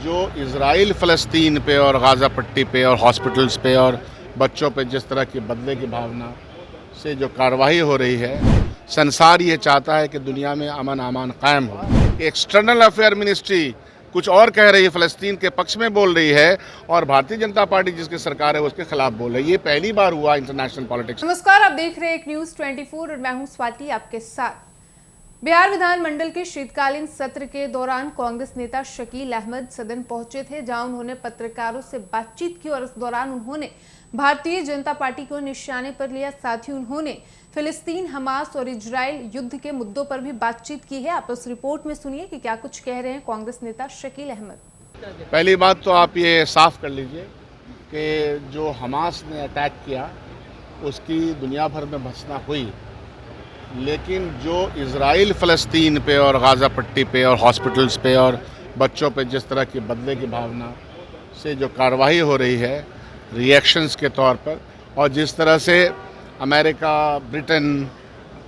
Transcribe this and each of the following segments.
जो इज़राइल फ़लस्तीन पे और गाज़ा पट्टी पे और हॉस्पिटल्स पे और बच्चों पे जिस तरह की बदले की भावना से जो कार्रवाई हो रही है, संसार ये चाहता है कि दुनिया में अमन अमान कायम हो। एक्सटर्नल अफेयर मिनिस्ट्री कुछ और कह रही है, फ़लस्तीन के पक्ष में बोल रही है और भारतीय जनता पार्टी जिसकी सरकार है उसके खिलाफ बोल रही है। ये पहली बार हुआ इंटरनेशनल पॉलिटिक्स। नमस्कार, आप देख रहे हैं एक न्यूज़ 24 और मैं हूं स्वाति आपके साथ। बिहार विधानमंडल के शीतकालीन सत्र के दौरान कांग्रेस नेता शकील अहमद सदन पहुंचे थे, जहां उन्होंने पत्रकारों से बातचीत की और इस दौरान उन्होंने भारतीय जनता पार्टी को निशाने पर लिया। साथ ही उन्होंने फिलिस्तीन, हमास और इजराइल युद्ध के मुद्दों पर भी बातचीत की है। आप उस रिपोर्ट में सुनिए कि क्या कुछ कह रहे हैं कांग्रेस नेता शकील अहमद। पहली बात तो आप ये साफ कर लीजिए कि जो हमास ने अटैक किया उसकी दुनिया भर में भर्त्सना हुई, लेकिन जो इज़राइल फ़लस्तीन पे और गाज़ा पट्टी पे और हॉस्पिटल्स पे और बच्चों पे जिस तरह की बदले की भावना से जो कार्रवाई हो रही है रिएक्शंस के तौर पर, और जिस तरह से अमेरिका, ब्रिटेन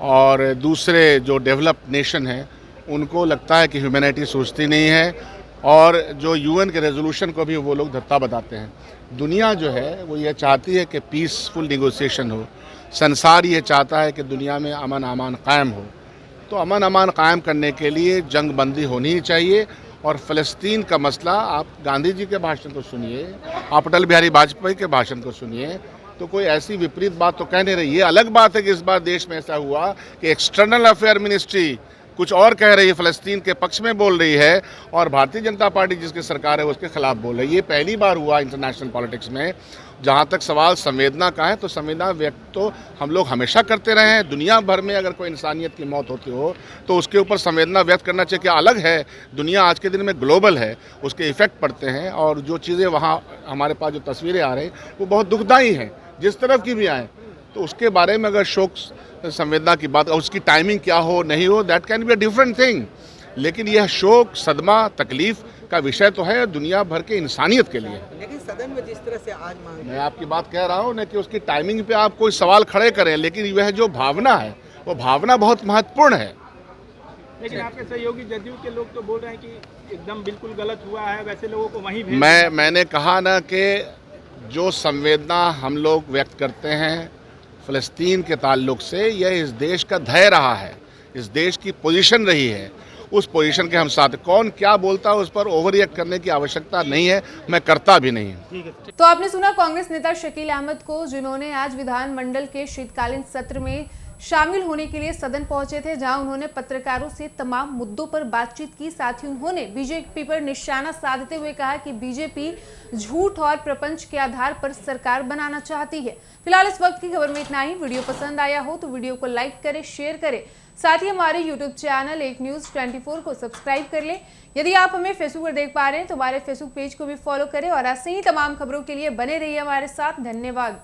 और दूसरे जो डेवलप्ड नेशन हैं उनको लगता है कि ह्यूमैनिटी सोचती नहीं है और जो यूएन के रेजोल्यूशन को भी वो लोग धत्ता बताते हैं। दुनिया जो है वो ये चाहती है कि पीसफुल निगोसिएशन हो। संसार ये चाहता है कि दुनिया में अमन अमान कायम हो। तो अमन अमान कायम करने के लिए जंग बंदी होनी ही चाहिए। और फ़लस्तीन का मसला, आप गांधी जी के भाषण को सुनिए, आप अटल बिहारी वाजपेयी के भाषण को सुनिए, तो कोई ऐसी विपरीत बात तो कह नहीं रही। ये अलग बात है कि इस बार देश में ऐसा हुआ कि एक्सटर्नल अफेयर मिनिस्ट्री कुछ और कह रही है, फ़लस्तीन के पक्ष में बोल रही है और भारतीय जनता पार्टी जिसकी सरकार है उसके खिलाफ बोल रही है। ये पहली बार हुआ इंटरनेशनल पॉलिटिक्स में। जहाँ तक सवाल संवेदना का है तो संवेदना व्यक्त तो हम लोग हमेशा करते रहे हैं। दुनिया भर में अगर कोई इंसानियत की मौत होती हो तो उसके ऊपर संवेदना व्यक्त करना चाहिए। क्या अलग है, दुनिया आज के दिन में ग्लोबल है, उसके इफ़ेक्ट पड़ते हैं और जो चीज़ें वहाँ हमारे पास जो तस्वीरें आ रही वो बहुत दुखदायी हैं, जिस तरफ की भी आएँ। तो उसके बारे में अगर शोक संवेदना की बात, उसकी टाइमिंग क्या हो नहीं हो, that can be a different thing. लेकिन यह शोक, सदमा, तकलीफ का विषय तो है दुनिया भर के इंसानियत के लिए। लेकिन सदन में जिस तरह से आज मांग, मैं आपकी बात कह रहा हूँ ना कि उसकी टाइमिंग पे आप कोई सवाल खड़े करें, लेकिन वह जो भावना है वो भावना बहुत महत्वपूर्ण है। लेकिन आपके सहयोगी जदयू के लोग तो बोल रहे हैं कि एकदम बिल्कुल गलत हुआ है, वैसे लोगों को वहीं भेज। मैंने कहा ना कि जो संवेदना हम लोग व्यक्त करते हैं फ़लस्तीन के ताल्लुक से, यह इस देश का धैर्य रहा है, इस देश की पोजीशन रही है। उस पोजीशन के हम साथ, कौन क्या बोलता है उस पर ओवर रिएक्ट करने की आवश्यकता नहीं है, मैं करता भी नहीं हूँ। तो आपने सुना कांग्रेस नेता शकील अहमद को, जिन्होंने आज विधानमंडल के शीतकालीन सत्र में शामिल होने के लिए सदन पहुंचे थे, जहां उन्होंने पत्रकारों से तमाम मुद्दों पर बातचीत की। साथ ही उन्होंने बीजेपी पर निशाना साधते हुए कहा कि बीजेपी झूठ और प्रपंच के आधार पर सरकार बनाना चाहती है। फिलहाल इस वक्त की खबर में इतना ही। वीडियो पसंद आया हो तो वीडियो को लाइक करें, शेयर करें। साथ ही हमारे यूट्यूब चैनल एक न्यूज़ 24 को सब्सक्राइब कर लें। यदि आप हमें फेसबुक पर देख पा रहे हैं तो हमारे फेसबुक पेज को भी फॉलो करें और ऐसे ही तमाम खबरों के लिए बने रहिए हमारे साथ। धन्यवाद।